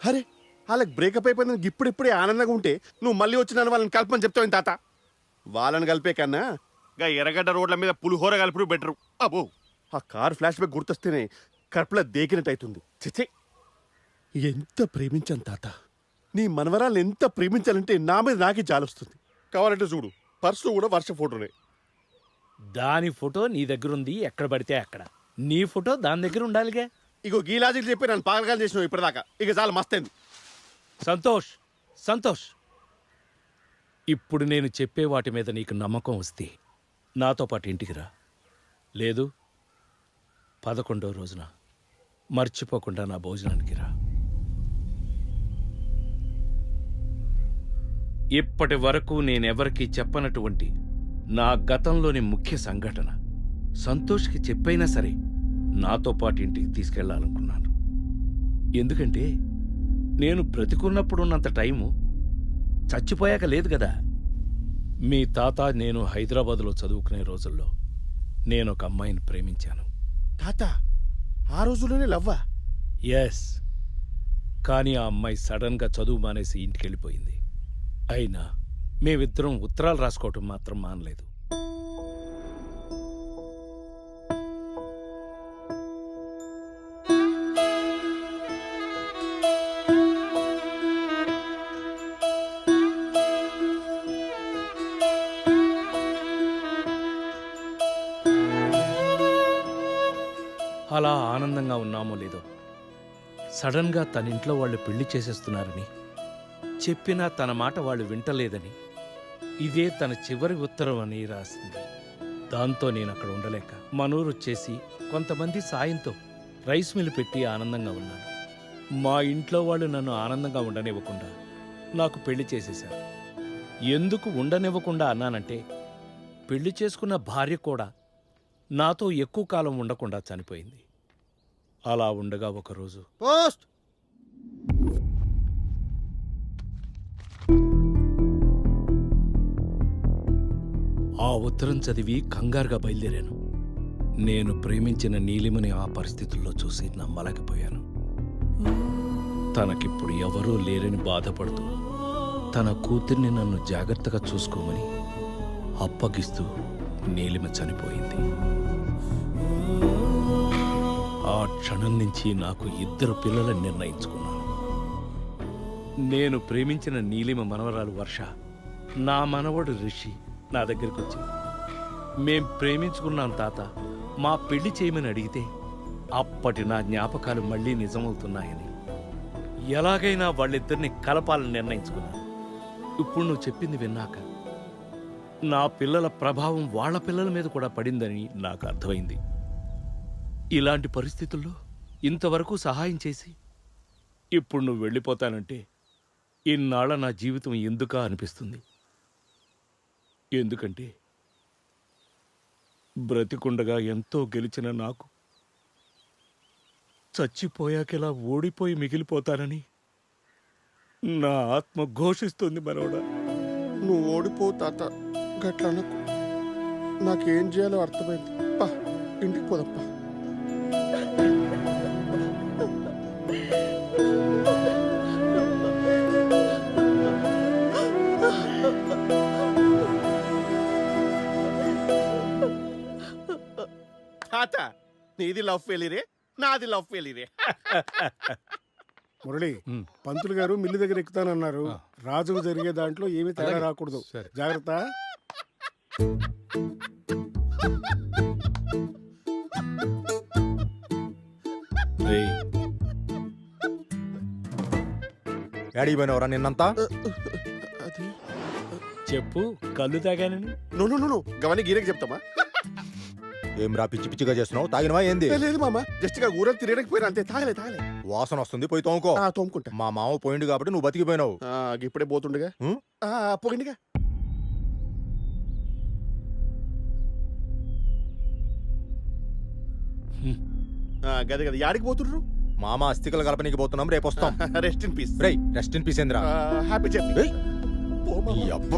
అరే వాళ్ళకి బ్రేకప్ అయిపోయింది ఇప్పుడిప్పుడే ఆనందంగా ఉంటే నువ్వు మళ్ళీ వచ్చిన వాళ్ళని కలపని చెప్తావు తాత. వాళ్ళని కలిపే కన్నా గా ఎర్రగడ్డ రోడ్ల మీద పులిహోర కలుపుడు బెటరు. అబ్బో ఆ కార్ ఫ్లాష్ బ్యాక్ గుర్తొస్తేనే కడుపులో దేకినట్టు అవుతుంది. చిచ్చే ఎంత ప్రేమించాను తాత. నీ మనవరాలు ఎంత ప్రేమించాలంటే నా మీద నాకే జాలొస్తుంది. కావాలంటే చూడు పర్సులో కూడా వర్ష ఫోటోనే. దాని ఫోటో నీ దగ్గరుంది, ఎక్కడ పడితే అక్కడ. నీ ఫోటో దాని దగ్గర ఉండాలిగా. ఇగో గీ లాజిక్ చెప్పి నన్ను పాగలకాలు చేసినావు ఇప్పటిదాకా. ఇక చాలా మస్తైంది. సంతోష్, సంతోష్, ఇప్పుడు నేను చెప్పే వాటి మీద నీకు నమ్మకం వస్తే నాతో పాటు ఇంటికి రా. లేదు 11వ రోజున మర్చిపోకుండా నా భోజనానికి రా. ఇప్పటి వరకు నేనెవరికీ చెప్పనటువంటి నా గతంలోని ముఖ్య సంఘటన సంతోష్కి చెప్పైనా సరే నాతో పాటు ఇంటికి తీసుకెళ్లాలనుకున్నాను. ఎందుకంటే నేను బ్రతికున్నప్పుడున్నంత టైము చచ్చిపోయాక లేదు కదా. మీ తాత నేను హైదరాబాదులో చదువుకునే రోజుల్లో నేను ఒక అమ్మాయిని ప్రేమించాను. తాత ఆ రోజుల్లోనే లవ్వా? ఎస్. కానీ ఆ అమ్మాయి సడన్గా చదువు మానేసి ఇంటికెళ్ళిపోయింది. అయినా మేమిద్దరం ఉత్తరాలు రాసుకోవటం మాత్రం మానలేదు. అలా ఆనందంగా ఉన్నామో లేదో సడన్గా తన ఇంట్లో వాళ్ళు పెళ్లి చేసేస్తున్నారని చెప్పినా తన మాట వాళ్ళు వింటలేదని, ఇదే తన చివరి ఉత్తరం అని రాసింది. దాంతో నేను అక్కడ ఉండలేక మనూరు వచ్చేసి కొంతమంది సాయంతో రైస్ మిల్ పెట్టి ఆనందంగా ఉన్నాను. మా ఇంట్లో వాళ్ళు నన్ను ఆనందంగా ఉండనివ్వకుండా నాకు పెళ్లి చేసేశారు. ఎందుకు ఉండనివ్వకుండా అన్నానంటే పెళ్లి చేసుకున్న భార్య కూడా నాతో ఎక్కువ కాలం ఉండకుండా చనిపోయింది. అలా ఉండగా ఒకరోజు పోస్ట్ ఆ ఉత్తరం చదివి కంగారుగా బయలుదేరాను. నేను ప్రేమించిన నీలిమని ఆ పరిస్థితుల్లో చూసి నమ్మలేకపోయాను. తనకిప్పుడు ఎవరూ లేరని బాధపడుతూ తన కూతుర్ని నన్ను జాగ్రత్తగా చూసుకోమని అప్పగిస్తూ నీలిమ చనిపోయింది. ఆ క్షణం నుంచి నాకు 2 పిల్లలని నిర్ణయించుకున్నాను. నేను ప్రేమించిన నీలిమ మనవరాలు వర్ష, నా మనవడు రిషి నా దగ్గరికి వచ్చి మేం ప్రేమించుకున్నాం తాత, మా పెళ్లి చేయమని అడిగితే అప్పటి నా జ్ఞాపకాలు మళ్ళీ నిజమవుతున్నాయని ఎలాగైనా వాళ్ళిద్దరిని కలపాలని నిర్ణయించుకున్నాను. ఇప్పుడు నువ్వు చెప్పింది విన్నాక నా పిల్లల ప్రభావం వాళ్ళ పిల్లల మీద కూడా పడిందని నాకు అర్థమైంది. ఇలాంటి పరిస్థితుల్లో ఇంతవరకు సహాయం చేసి ఇప్పుడు నువ్వు వెళ్ళిపోతానంటే ఇన్నాళ్ళ నా జీవితం ఎందుకా అనిపిస్తుంది. ఎందుకంటే బ్రతికుండగా ఎంతో గెలిచిన నాకు చచ్చిపోయాకెలా ఓడిపోయి మిగిలిపోతానని నా ఆత్మ ఘోషిస్తుంది. మనోడా, నువ్వు ఓడిపోవు తాత, గట్ల అనకు. నాకేం చేయాలో అర్థమైంది. పా ఇంటికి పోదప్పా. తాత నీది లవ్ ఫెయిలీరే, నాది లవ్ ఫెయిలీరే. మురళి, పంతులు గారు మిల్లు దగ్గర ఎక్కుతానన్నారు. రాజుకు జరిగే దాంట్లో ఏమీ తేడా రాకూడదు. జాగ్రత్త. యాడికి పోయినవరా నిన్నంతా? అది చెప్పు, కళ్ళు తాగానని. నో గవని గీరకి చెప్తామా? ఏం రా పిచ్చి పిచ్చిగా చేస్తున్నావు? తాగినవా ఏంది? లేదు మామ, జస్ట్ గా ఊరం తిరగడానికి పోయినా అంతే. తాగలే. వాసన వస్తుంది, పోయి తోముకో. తోముకుంటా. మా మామ పోయిండు కాబట్టి నువ్వు బతికిపోయినావు. ఇప్పుడే పోతుండగా పోయిందిగా. గదే కదా, యాడికి పోతుండ్రు? మామ అస్థికలు కలపనీకి పోతున్నాం, రేపు వస్తాం. Rest in peace. రేయ్, రెస్ట్ ఇన్ పీస్ ఏంద్రా? Happy journey. ఈ అబ్బ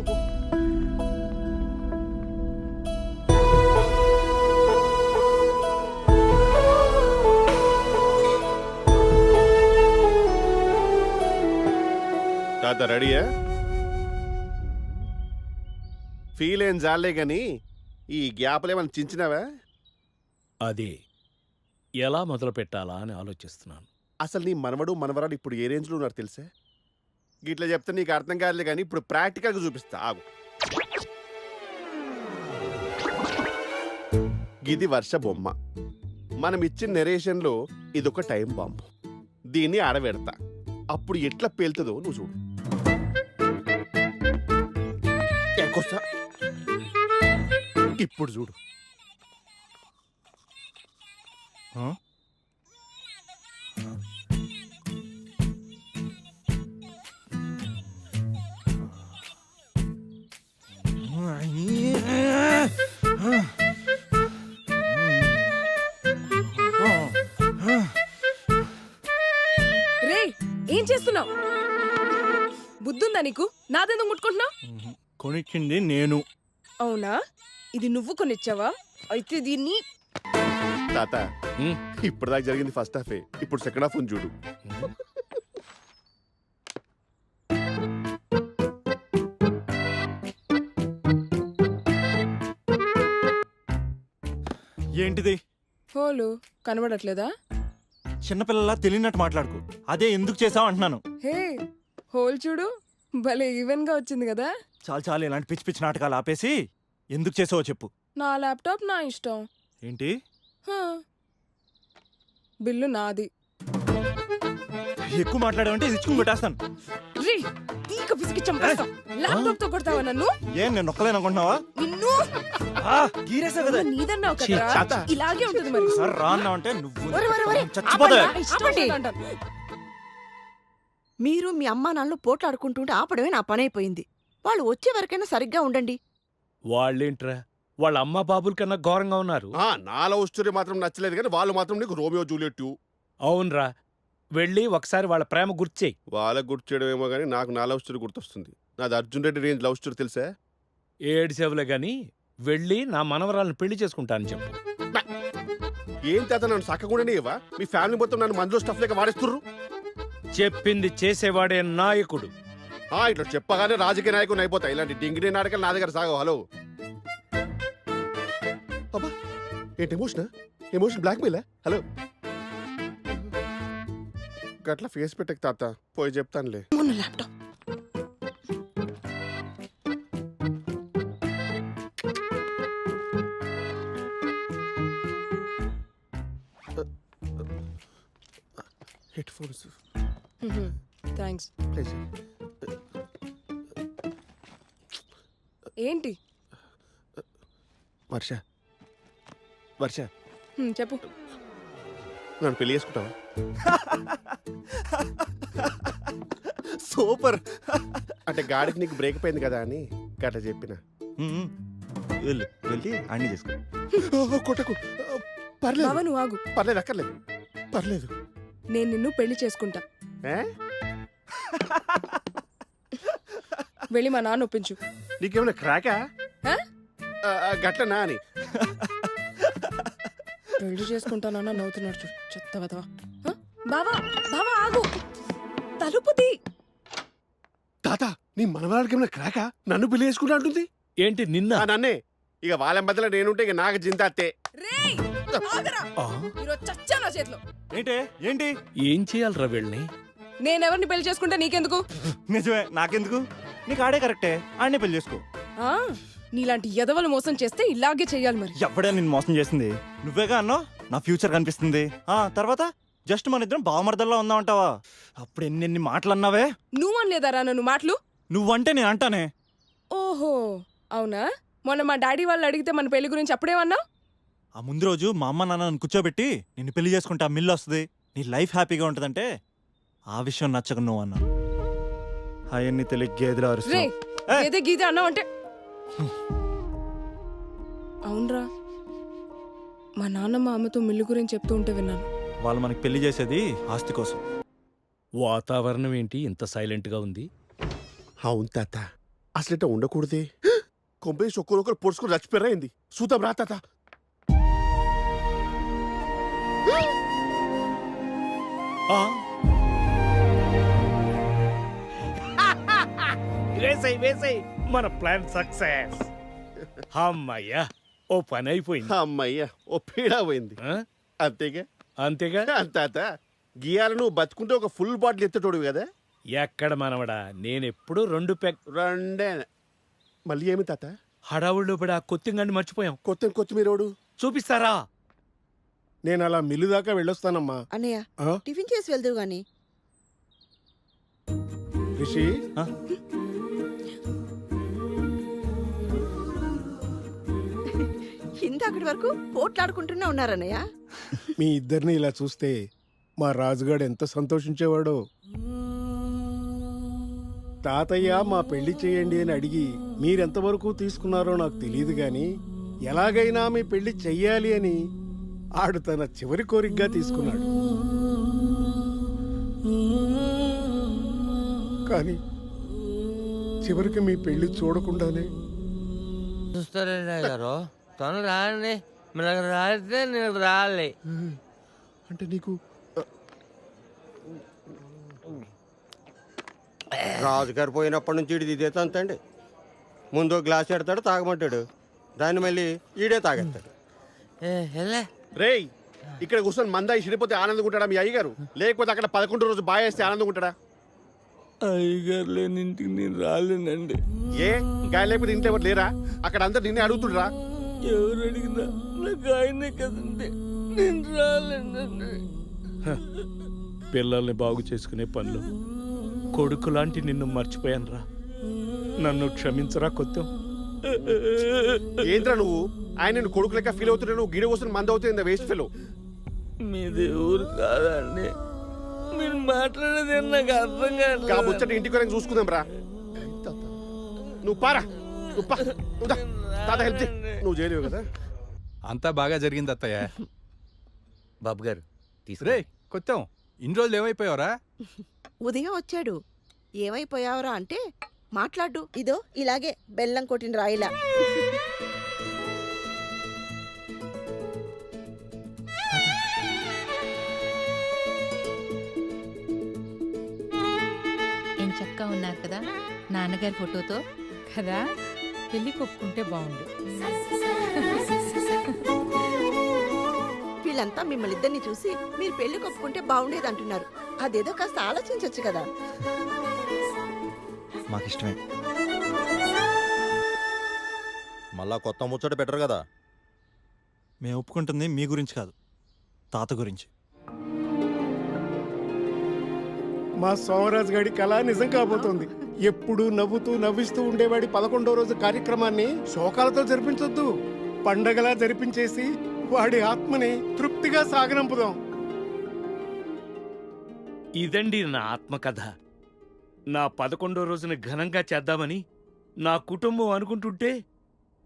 తాత రెడీయా? ఫీల్ ఏం జాలే గాని ఈ గ్యాప్లు ఏమైనా చించినావా? అది ఎలా మొదలు పెట్టాలా అని ఆలోచిస్తున్నాను. అసలు నీ మనవడు మనవరాడు ఇప్పుడు ఏ రేంజ్లో ఉన్నారు తెలుసా? గిట్లా చెప్తే నీకు అర్థం కాదులే కానీ ఇప్పుడు ప్రాక్టికల్గా చూపిస్తా ఆగు. గిది వర్ష బొమ్మ. మనం ఇచ్చిన నెరేషన్లో ఇదొక టైం బాంబు. దీన్ని ఆడబెడతా, అప్పుడు ఎట్లా పేలుతుందో నువ్వు చూడు. ఎక్కొస్తా. ఇప్పుడు చూడు. రే ఏం చేస్తున్నావు? బుద్ధుందా నీకు? నాదెందుకు ముట్టుకుంటున్నావు? కొనిచ్చింది నేను. అవునా, ఇది నువ్వు కొనిచ్చావా? అయితే దీన్ని తాత ఉమ్, ఇప్పటిదాకా జరిగింది ఫస్ట్ హాఫే, ఇప్పుడు సెకండ్ హాఫ్ చూడు. ఏంటిది? హోలు కనబడట్లేదా? చిన్నపిల్లలా తెలియనట్టు మాట్లాడుకు. అదే ఎందుకు చేసావు అంటున్నాను. హే, హోల్ చూడు, భలే ఈవెన్ గా వచ్చింది కదా. చాలు చాలు, ఇలాంటి పిచ్చి పిచ్చి నాటకాలు ఆపేసి ఎందుకు చేసావో చెప్పు. నా ల్యాప్టాప్ నా ఇష్టం. ఏంటి? హా. బిల్లు నాది. ఎక్కువ మాట్లాడావంటే ఇచ్చుకుని కొట్టేస్తాను. రీ తీక పిసికి చంపేస్తా. ల్యాప్టాప్ తో కొడతావా నన్ను? ఏం నేను నొక్కలేను అనుకుంటున్నావా? నిన్ను గీరేసావు కదా. నీదన్నావు ఛీ, కదా, తాత. ఇలాగే ఉంటుంది మరి. సార్ రా అన్నావు అంటే నువ్వు ఒరే, ఒరే, ఒరే. చచ్చిపోతావే. నా ఇష్టం వచ్చినట్టు అంటాను. మీరు మీ అమ్మా నాన్నలు పోట్లాడుకుంటుంటే ఆపడమే నా పనైపోయింది. వాళ్ళు వచ్చే వరకైనా సరిగ్గా ఉండండి. వాళ్ళేంట్రా వాళ్ళ అమ్మ బాబుల కన్నా ఘోరంగా ఉన్నారు. నా లవ్ స్టోరీ మాత్రం నచ్చలేదు కానీ వాళ్ళు మాత్రం నీకు రోమియో జూలియట్. అవునరా, వెళ్ళి ఒకసారి వాళ్ళ ప్రేమ గుర్చేయి. వాళ్ళకి గుర్తు చేయడమేమో కానీ నాకు నా లవ్ స్టోరీ గుర్తొస్తుంది. నాది Arjun Reddy range love story తెలుసా? ఏడు సేవలే గాని వెళ్ళి నా మనవరాలను పెళ్లి చేసుకుంటానని చెప్పు. ఏం తాత నన్ను సక్కకుండానే ఇవ్వా? మీ ఫ్యామిలీ మొత్తం నన్ను మందులో స్టఫ్ లేక వాడేస్తుర్రు. చెప్పింది చేసేవాడే నాయకుడు. ఇట్లా చెప్పగానే రాజకీయ నాయకుని అయిపోతాయి. ఇలాంటి డింగిడి నాటకాలు నా దగ్గర సాగవు. హలో అబ్బా, ఏంటి ఎమోషన్ బ్లాక్మెయిల్? హలో గట్లా ఫేస్ పెట్టక తాత, పోయి చెప్తానులే. మొన్న laptop head phones thanks. Please. ఏంటి? వర్ష చెప్పు. నన్ను పెళ్లి చేసుకుంటావా? సూపర్. అంటే గాడికి నీకు బ్రేక్ పోయింది కదా అని గట్లా చెప్పిన. వెళ్ళు వెళ్ళి అన్ని చేసుకో. కొట్టకు. పర్లేదు బావా నువ్వు ఆగు. పర్లేదు, అక్కర్లేదు, పర్లేదు. నేను నిన్ను పెళ్లి చేసుకుంటా. ఏ? వెళ్ళి మా నాన్న ఒప్పించు. నీకేమైనా క్రాకా? ఆ? గట్లనా అని. పెళ్లి చేసుకుంటానన్నా నవ్వుతున్నాడు చూడు, చెత్త వెధవా. బావా బావా ఆగు, తలుపు తీ. తాత, నీ మనవరాడికి ఏమైనా క్రాకా? నన్ను పెళ్లి చేసుకుంటా అంటుంది. ఏంటి నిన్న? నన్నే. ఇక వాళ్ళ మధ్యలో నేనుంటే ఇక నాకు జింతాత్తే. రేయ్ ఆగరా, ఆ? ఈరోజు చచ్చా నా చేతిలో. ఏంటి ఏం చేయాలరా వీళ్ళని? నేనెవరిని పెళ్లి చేసుకుంటా నీకెందుకు? నిజమే, నాకెందుకు? నీకు ఆడే కరెక్టే, ఆడనే పెళ్లి చేసుకో. ఆ, నీలాంటి ఎదవలు మోసం చేస్తే ఇలాగే చెయ్యాలి మరి. ఎవడే నిన్ను మోసం చేసింది? నువ్వేగా అన్నావు నా ఫ్యూచర్ కనిపిస్తుంది. తర్వాత జస్ట్ మన ఇద్దరం బావమర్దల్లా ఉందామంటావా? అప్పుడు ఎన్ని మాటలు అన్నావే. నువ్వు అనలేదారా నన్ను మాటలు? నువ్వంటే నేను అంటానే. ఓహో అవునా? మొన్న మా డాడీ వాళ్ళు అడిగితే మన పెళ్లి గురించి అప్పుడేమన్నా? ఆ ముందు రోజు మా అమ్మ నాన్న నన్ను కూర్చోబెట్టి నిన్ను పెళ్లి చేసుకుంటే ఆ మిల్లు వస్తుంది, నీ లైఫ్ హ్యాపీగా ఉంటుందంటే ఆ విషయం నచ్చక నువ్వు అన్నా. అవన్నీ తెలియ గేదెలు రే అరుస్తావు. ఏదే గీతే అన్నావు అంటే. అవునరా, మా నాన్నమ్మ అమ్మతో మిల్లు గురించి చెప్తూ ఉంటే విన్నాను. వాళ్ళు మనకి పెళ్లి చేసేది ఆస్తి కోసం. వాతావరణం ఏంటి ఇంత సైలెంట్ గా ఉంది? అవును తాత, అసలు ఇట్లా ఉండకూడదే. కొంపేసి ఒక్కరొకరు పొడుచుకుని చచ్చిపోయారా ఏంది? చూద్దాం రా తాత. ఆ వేసాయి మన ప్లాన్ సక్సెస్. అమ్మయ్యా, ఓ పని అయిపోయింది. అమ్మయ్యా, ఓ పీడా పోయింది. ఆ? అంతేగా అంతేగా. తాత, గియాల నువ్వు బతుకుంటే ఒక ఫుల్ బాటిల్ ఎత్తటోడు కదా. ఎక్కడ మనవడా, నేనెప్పుడు 2 పెగ్. రెండే. మళ్ళీ ఏమి తాత? హడావుళ్ళు పడి ఆ కొత్తింగాన్ని మర్చిపోయాం. కొత్తిమీరోడు చూపిస్తారా? నేను అలా మిల్లు దాకా వెళ్ళొస్తానమ్మా. అన్నయ్య ఆ? టిఫిన్ చేసి వెళ్దువు గాని. రిషి, ఆ? ఇందాకటి వరకు పోట్లాడుకుంటూనే ఉన్నారన్నయ్య. మీ ఇద్దరిని ఇలా చూస్తే మా రాజుగాడు ఎంత సంతోషించేవాడో. తాతయ్య మా పెళ్లి చేయండి అని అడిగి మీరెంతవరకు తీసుకున్నారో నాకు తెలియదు గాని ఎలాగైనా మీ పెళ్లి చెయ్యాలి అని ఆడు తన చివరి కోరికగా తీసుకున్నాడు. కానీ చివరికి మీ పెళ్లి చూడకుండానే చూస్తారండి గారు, తను రాండి, మనకు రాస్తే నేను రాలే. అంటే నీకు రాజుగారు పోయినప్పటి నుంచి ఈడు ఇదే తంతండి. ముందు గ్లాస్ ఎడతాడు, తాగమంటాడు, దాన్ని మళ్ళీ ఈడే తాగేస్తాడు. రేయ్, ఇక్కడ కూర్చొని మందా ఇడిపోతే ఆనందంగా ఉంటాడా మీ అయ్యగారు? లేకపోతే అక్కడ 11 రోజు బాగా వేస్తే ఆనందంగా ఉంటాడా? అయ్యగారు లేని ఇంటికి నేను రాలేనండి. ఏ గాయ లేకపోతే ఇంట్లో ఎవరు లేరా? అక్కడ అందరు నిన్నే అడుగుతుండ్రా. ఎవరు అడిగినా నాకు ఆయనే కదండి, నేను రాలేనండి. పిల్లల్ని బాగు చేసుకునే పనులు కొడుకు లాంటి నిన్ను మర్చిపోయానురా. నన్ను క్షమించరా కొత్తం. ఏంట్రా నువ్వు? ఆయన నేను కొడుకు లెక్క ఫీల్ అవుతుంటే నువ్వు గిడ కోసం మంద అవుతుంది వేస్ట్ ఫెలో. మీది ఊరు కాదండి, మీరు మాట్లాడేది నాకు అర్థం కాదు. కాబుచ్చట ఇంటికి వెళ్ళి చూసుకుందాం రా. నువ్వు పారా, నువ్వు పా, నువ్వు దా. తాత హెల్ప్ చేయి, నువ్వు చేయలేవు కదా. అంతా బాగా జరిగింది అత్తయ్య. బాబు గారు రే కొత్తం, ఇన్ని రోజులు ఏమైపోయావరా? ఉదయం వచ్చాడు. ఏమైపోయావరా అంటే మాట్లాడు. ఇదో ఇలాగే బెల్లం కొట్టిన రాయిలా. ఏం చక్కగా ఉన్నారు కదా నాన్నగారి ఫోటోతో కదా. పెళ్లి కొప్పుకుంటే బాగుండు. వీళ్ళంతా మిమ్మల్ని ఇద్దరిని చూసి మీరు పెళ్లి కొప్పుకుంటే బాగుండేది అంటున్నారు. అదేదో కాస్త ఆలోచించవచ్చు కదా. మాకిష్టమే. మళ్ళా కొత్త ముచ్చట బెటర్ కదా. మేము ఒప్పుకుంటుంది మీ గురించి కాదు, తాత గురించి. మా సోమరాజు గాడి కళ నిజం కాబోతోంది. ఎప్పుడు నవ్వుతూ నవ్విస్తూ ఉండేవాడి 11వ రోజు కార్యక్రమాన్ని శోకాలతో జరిపించొద్దు, పండగలా జరిపించేసి వాడి ఆత్మని తృప్తిగా సాగనంపుదాం. ఇదండి నా ఆత్మకథ. నా 11వ రోజున ఘనంగా చేద్దామని నా కుటుంబం అనుకుంటుంటే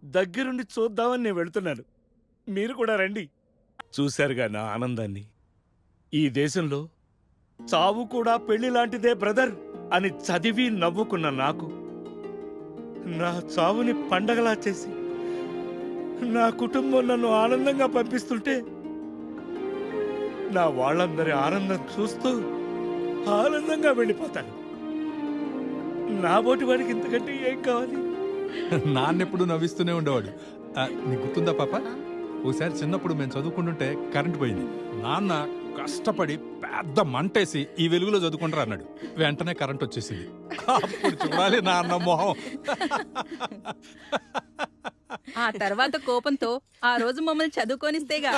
దగ్గరుండి చూద్దామని నేను వెళుతున్నాను. మీరు కూడా రండి. చూశారుగా నా ఆనందాన్ని. ఈ దేశంలో చావు కూడా పెళ్లి లాంటిదే బ్రదర్ అని చదివి నవ్వుకున్న నాకు నా చావుని పండగలా చేసి నా కుటుంబం నన్ను ఆనందంగా పంపిస్తుంటే నా వాళ్ళందరి ఆనందం చూస్తూ ఆనందంగా వెళ్ళిపోతాను. నా బోటి వాడికి ఇంతకంటే ఏం కావాలి? నాన్నెప్పుడు నవ్విస్తూనే ఉండేవాడు. నీకు గుర్తుందా పాప? ఓసారి చిన్నప్పుడు మేము చదువుకుంటుంటే కరెంట్ పోయింది. నాన్న కష్టపడి పెద్ద మంటేసి ఈ వెలుగులో చదువుకుంటారు అన్నాడు. వెంటనే కరెంట్ వచ్చేసింది. అప్పుడు చూడాలి నాన్న మొహం. ఆ తర్వాత కోపంతో ఆ రోజు మమ్మల్ని చదువుకోనిస్తేగా.